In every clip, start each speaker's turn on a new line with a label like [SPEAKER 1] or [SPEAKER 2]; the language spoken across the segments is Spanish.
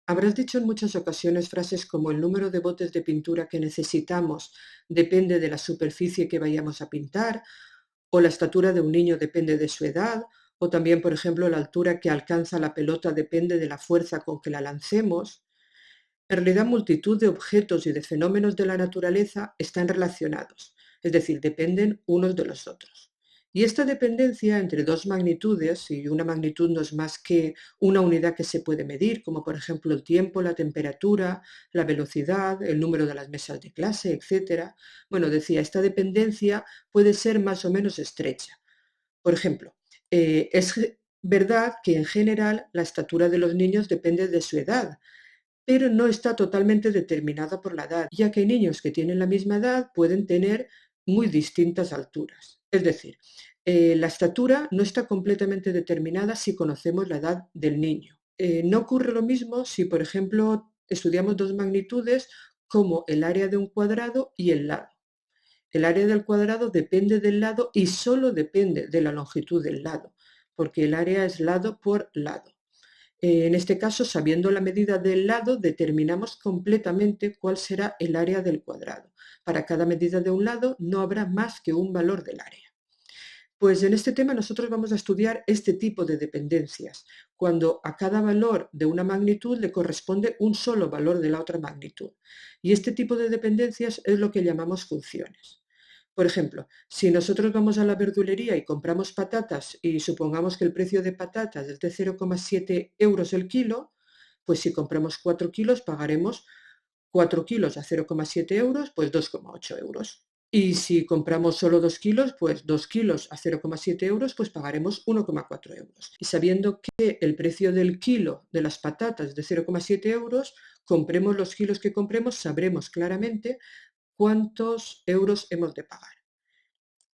[SPEAKER 1] Habrás dicho en muchas ocasiones frases como el número de botes de pintura que necesitamos depende de la superficie que vayamos a pintar, o la estatura de un niño depende de su edad, o también, por ejemplo, la altura que alcanza la pelota depende de la fuerza con que la lancemos. En realidad, multitud de objetos y de fenómenos de la naturaleza están relacionados, es decir, dependen unos de los otros. Y esta dependencia entre dos magnitudes, y una magnitud no es más que una unidad que se puede medir, como por ejemplo el tiempo, la temperatura, la velocidad, el número de las mesas de clase, etcétera. Bueno, decía, esta dependencia puede ser más o menos estrecha. Por ejemplo, es verdad que en general la estatura de los niños depende de su edad, pero no está totalmente determinada por la edad, ya que hay niños que tienen la misma edad pueden tener muy distintas alturas. Es decir, la estatura no está completamente determinada si conocemos la edad del niño. No ocurre lo mismo si, por ejemplo, estudiamos dos magnitudes como el área de un cuadrado y el lado. El área del cuadrado depende del lado y solo depende de la longitud del lado, porque el área es lado por lado. En este caso, sabiendo la medida del lado, determinamos completamente cuál será el área del cuadrado. Para cada medida de un lado no habrá más que un valor del área. Pues en este tema nosotros vamos a estudiar este tipo de dependencias, cuando a cada valor de una magnitud le corresponde un solo valor de la otra magnitud. Y este tipo de dependencias es lo que llamamos funciones. Por ejemplo, si nosotros vamos a la verdulería y compramos patatas y supongamos que el precio de patatas es de 0,7 euros el kilo, pues si compramos 4 kilos pagaremos 4 kilos a 0,7 euros, pues 2,8 euros. Y si compramos solo 2 kilos, pues 2 kilos a 0,7 euros, pues pagaremos 1,4 euros. Y sabiendo que el precio del kilo de las patatas es de 0,7 euros, compremos los kilos que compremos, sabremos claramente cuántos euros hemos de pagar.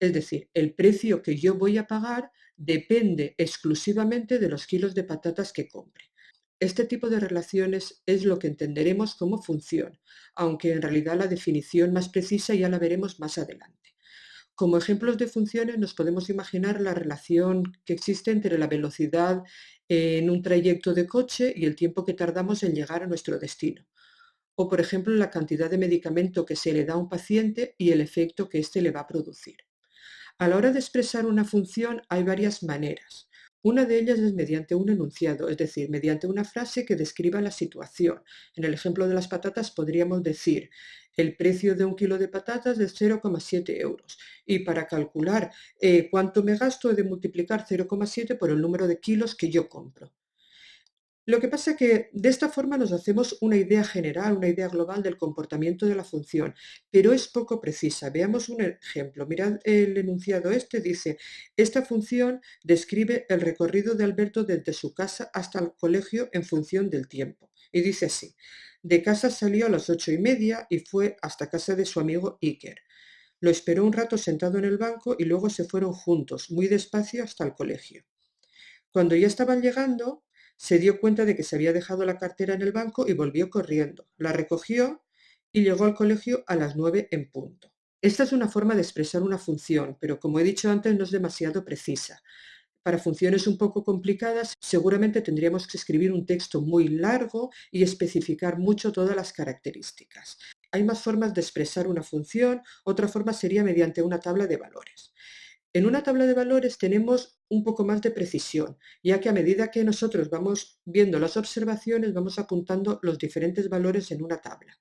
[SPEAKER 1] Es decir, el precio que yo voy a pagar depende exclusivamente de los kilos de patatas que compre. Este tipo de relaciones es lo que entenderemos como función, aunque en realidad la definición más precisa ya la veremos más adelante. Como ejemplos de funciones nos podemos imaginar la relación que existe entre la velocidad en un trayecto de coche y el tiempo que tardamos en llegar a nuestro destino. O, por ejemplo, la cantidad de medicamento que se le da a un paciente y el efecto que éste le va a producir. A la hora de expresar una función hay varias maneras. Una de ellas es mediante un enunciado, es decir, mediante una frase que describa la situación. En el ejemplo de las patatas podríamos decir, el precio de un kilo de patatas es 0,7 euros. Y para calcular cuánto me gasto he de multiplicar 0,7 por el número de kilos que yo compro. Lo que pasa es que de esta forma nos hacemos una idea general, una idea global del comportamiento de la función, pero es poco precisa. Veamos un ejemplo. Mirad el enunciado este, dice, esta función describe el recorrido de Alberto desde su casa hasta el colegio en función del tiempo. Y dice así, de casa salió a las 8:30 y fue hasta casa de su amigo Iker. Lo esperó un rato sentado en el banco y luego se fueron juntos, muy despacio, hasta el colegio. Cuando ya estaban llegando, se dio cuenta de que se había dejado la cartera en el banco y volvió corriendo. La recogió y llegó al colegio a las 9 en punto. Esta es una forma de expresar una función, pero como he dicho antes, no es demasiado precisa. Para funciones un poco complicadas, seguramente tendríamos que escribir un texto muy largo y especificar mucho todas las características. Hay más formas de expresar una función, otra forma sería mediante una tabla de valores. En una tabla de valores tenemos un poco más de precisión, ya que a medida que nosotros vamos viendo las observaciones, vamos apuntando los diferentes valores en una tabla.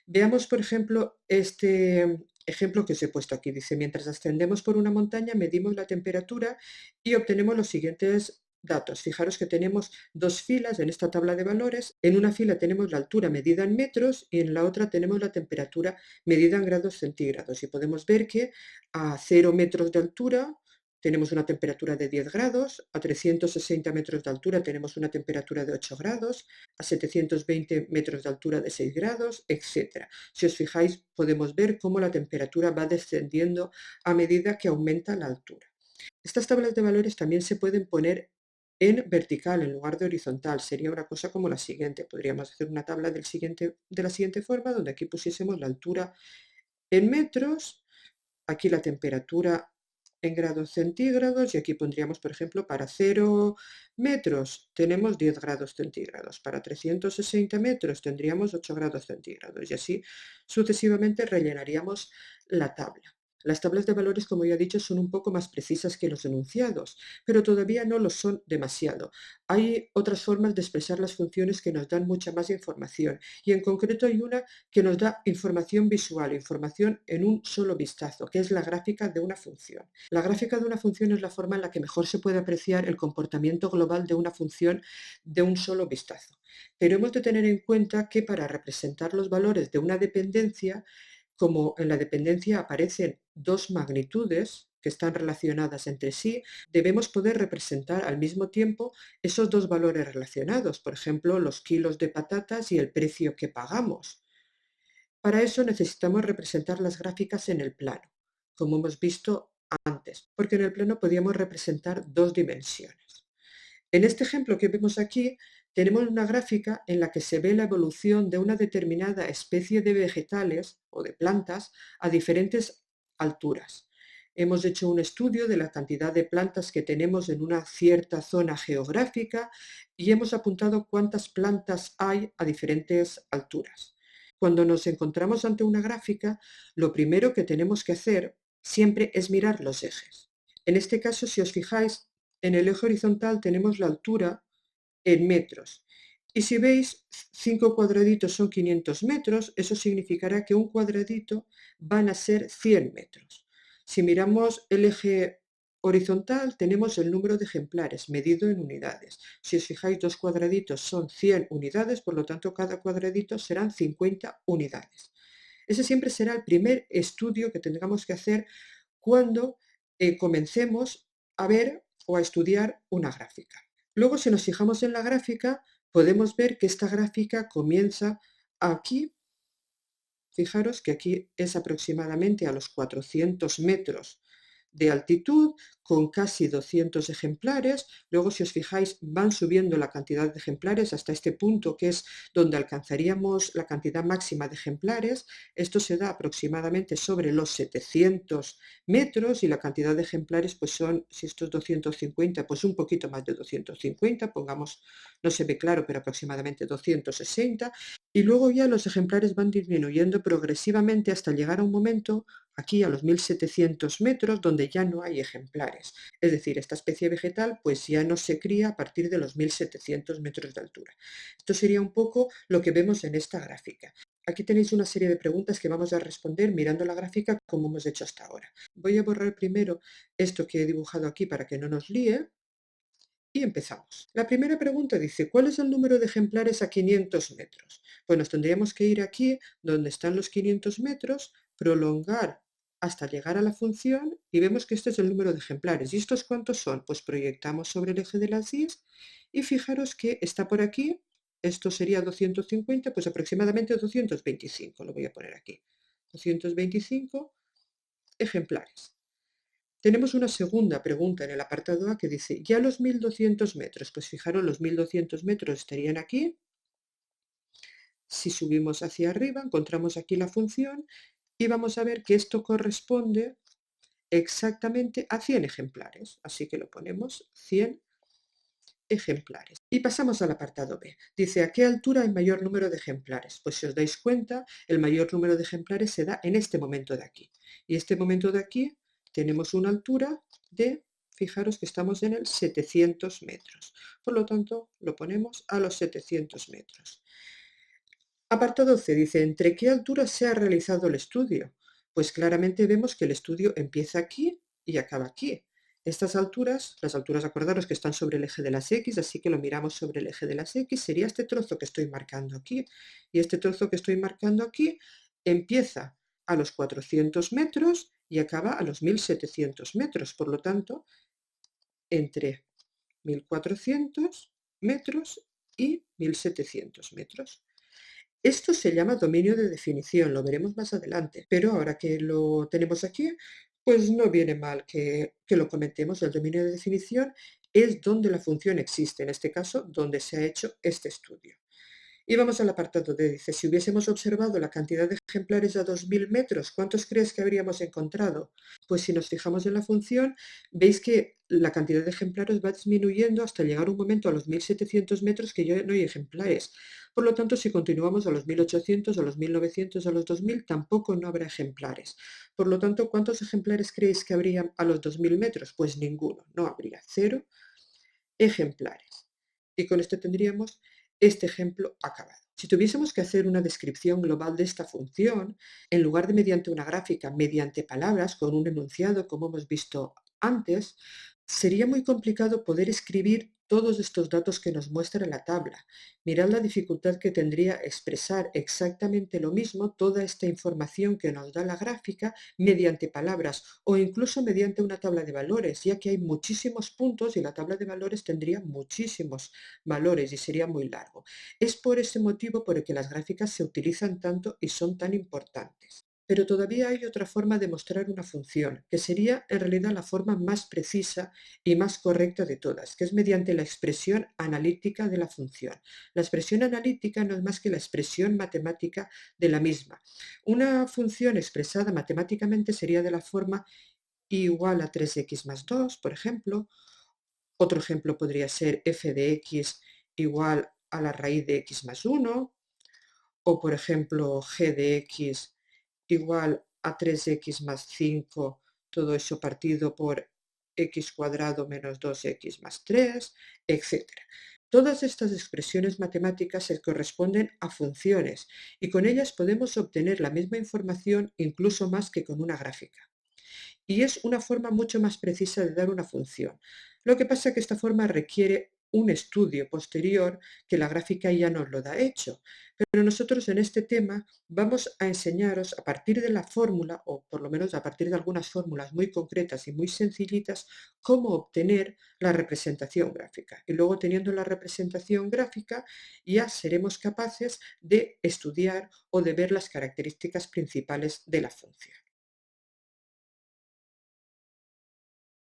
[SPEAKER 1] Veamos, por ejemplo, este ejemplo que os he puesto aquí. Dice, mientras ascendemos por una montaña, medimos la temperatura y obtenemos los siguientes datos. Fijaros que tenemos dos filas en esta tabla de valores. En una fila tenemos la altura medida en metros y en la otra tenemos la temperatura medida en grados centígrados. Y podemos ver que a 0 metros de altura tenemos una temperatura de 10 grados, a 360 metros de altura tenemos una temperatura de 8 grados, a 720 metros de altura de 6 grados, etc. Si os fijáis, podemos ver cómo la temperatura va descendiendo a medida que aumenta la altura. Estas tablas de valores también se pueden poner en vertical en lugar de horizontal. Sería una cosa como la siguiente. Podríamos hacer una tabla de la siguiente forma, donde aquí pusiésemos la altura en metros, aquí la temperatura en grados centígrados y aquí pondríamos, por ejemplo, para 0 metros tenemos 10 grados centígrados, para 360 metros tendríamos 8 grados centígrados y así sucesivamente rellenaríamos la tabla. Las tablas de valores, como ya he dicho, son un poco más precisas que los enunciados, pero todavía no lo son demasiado. Hay otras formas de expresar las funciones que nos dan mucha más información y en concreto hay una que nos da información visual, información en un solo vistazo, que es la gráfica de una función. La gráfica de una función es la forma en la que mejor se puede apreciar el comportamiento global de una función de un solo vistazo. Pero hemos de tener en cuenta que para representar los valores de una dependencia, como en la dependencia aparecen dos magnitudes que están relacionadas entre sí, debemos poder representar al mismo tiempo esos dos valores relacionados, por ejemplo, los kilos de patatas y el precio que pagamos. Para eso necesitamos representar las gráficas en el plano, como hemos visto antes, porque en el plano podíamos representar dos dimensiones. En este ejemplo que vemos aquí, tenemos una gráfica en la que se ve la evolución de una determinada especie de vegetales o de plantas a diferentes alturas. Hemos hecho un estudio de la cantidad de plantas que tenemos en una cierta zona geográfica y hemos apuntado cuántas plantas hay a diferentes alturas. Cuando nos encontramos ante una gráfica, lo primero que tenemos que hacer siempre es mirar los ejes. En este caso, si os fijáis, en el eje horizontal tenemos la altura en metros. Y si veis, 5 cuadraditos son 500 metros, eso significará que un cuadradito van a ser 100 metros. Si miramos el eje horizontal, tenemos el número de ejemplares medido en unidades. Si os fijáis, 2 cuadraditos son 100 unidades, por lo tanto, cada cuadradito serán 50 unidades. Ese siempre será el primer estudio que tengamos que hacer cuando comencemos a ver o a estudiar una gráfica. Luego, si nos fijamos en la gráfica, podemos ver que esta gráfica comienza aquí. Fijaros que aquí es aproximadamente a los 400 metros de altitud, con casi 200 ejemplares. Luego, si os fijáis, van subiendo la cantidad de ejemplares hasta este punto, que es donde alcanzaríamos la cantidad máxima de ejemplares. Esto se da aproximadamente sobre los 700 metros y la cantidad de ejemplares, pues son, si esto es 250, pues un poquito más de 250, pongamos, no se ve claro, pero aproximadamente 260. Y luego ya los ejemplares van disminuyendo progresivamente hasta llegar a un momento, aquí a los 1700 metros, donde ya no hay ejemplares. Es decir, esta especie vegetal pues ya no se cría a partir de los 1700 metros de altura. Esto sería un poco lo que vemos en esta gráfica. Aquí tenéis una serie de preguntas que vamos a responder mirando la gráfica como hemos hecho hasta ahora. Voy a borrar primero esto que he dibujado aquí para que no nos líe. Y empezamos. La primera pregunta dice, ¿cuál es el número de ejemplares a 500 metros? Pues nos tendríamos que ir aquí, donde están los 500 metros, prolongar hasta llegar a la función y vemos que este es el número de ejemplares. ¿Y estos cuántos son? Pues proyectamos sobre el eje de las Y y fijaros que está por aquí, esto sería 250, pues aproximadamente 225, lo voy a poner aquí. 225 ejemplares. Tenemos una segunda pregunta en el apartado A que dice, ¿ya los 1200 metros? Pues fijaros, los 1200 metros estarían aquí. Si subimos hacia arriba, encontramos aquí la función y vamos a ver que esto corresponde exactamente a 100 ejemplares. Así que lo ponemos 100 ejemplares. Y pasamos al apartado B. Dice, ¿a qué altura hay mayor número de ejemplares? Pues si os dais cuenta, el mayor número de ejemplares se da en este momento de aquí. Y este momento de aquí tenemos una altura de, fijaros que estamos en el 700 metros. Por lo tanto, lo ponemos a los 700 metros. Apartado C dice, ¿entre qué altura se ha realizado el estudio? Pues claramente vemos que el estudio empieza aquí y acaba aquí. Estas alturas, las alturas, acordaros que están sobre el eje de las X, así que lo miramos sobre el eje de las X, sería este trozo que estoy marcando aquí. Y este trozo que estoy marcando aquí empieza a los 400 metros y acaba a los 1700 metros. Por lo tanto, entre 1400 metros y 1700 metros. Esto se llama dominio de definición, lo veremos más adelante, pero ahora que lo tenemos aquí, pues no viene mal que lo comentemos. El dominio de definición es donde la función existe, en este caso, donde se ha hecho este estudio. Y vamos al apartado D. Dice, si hubiésemos observado la cantidad de ejemplares a 2000 metros, ¿cuántos crees que habríamos encontrado? Pues si nos fijamos en la función, veis que la cantidad de ejemplares va disminuyendo hasta llegar un momento a los 1700 metros que ya no hay ejemplares. Por lo tanto, si continuamos a los 1800, a los 1900, a los 2000, tampoco no habrá ejemplares. Por lo tanto, ¿cuántos ejemplares creéis que habría a los 2000 metros? Pues ninguno, no habría, 0 ejemplares. Y con esto tendríamos este ejemplo acabado. Si tuviésemos que hacer una descripción global de esta función, en lugar de mediante una gráfica, mediante palabras, con un enunciado, como hemos visto antes, sería muy complicado poder escribir todos estos datos que nos muestra la tabla. Mirad la dificultad que tendría expresar exactamente lo mismo, toda esta información que nos da la gráfica, mediante palabras o incluso mediante una tabla de valores, ya que hay muchísimos puntos y la tabla de valores tendría muchísimos valores y sería muy largo. Es por ese motivo por el que las gráficas se utilizan tanto y son tan importantes. Pero todavía hay otra forma de mostrar una función, que sería en realidad la forma más precisa y más correcta de todas, que es mediante la expresión analítica de la función. La expresión analítica no es más que la expresión matemática de la misma. Una función expresada matemáticamente sería de la forma y igual a 3x más 2, por ejemplo. Otro ejemplo podría ser f de x igual a la raíz de x más 1, o por ejemplo g de x igual a 3x más 5, todo eso partido por x cuadrado menos 2x más 3, etc. Todas estas expresiones matemáticas se corresponden a funciones y con ellas podemos obtener la misma información incluso más que con una gráfica. Y es una forma mucho más precisa de dar una función. Lo que pasa es que esta forma requiere un estudio posterior que la gráfica ya nos lo da hecho. Pero nosotros en este tema vamos a enseñaros a partir de la fórmula, o por lo menos a partir de algunas fórmulas muy concretas y muy sencillitas, cómo obtener la representación gráfica. Y luego teniendo la representación gráfica ya seremos capaces de estudiar o de ver las características principales de la función.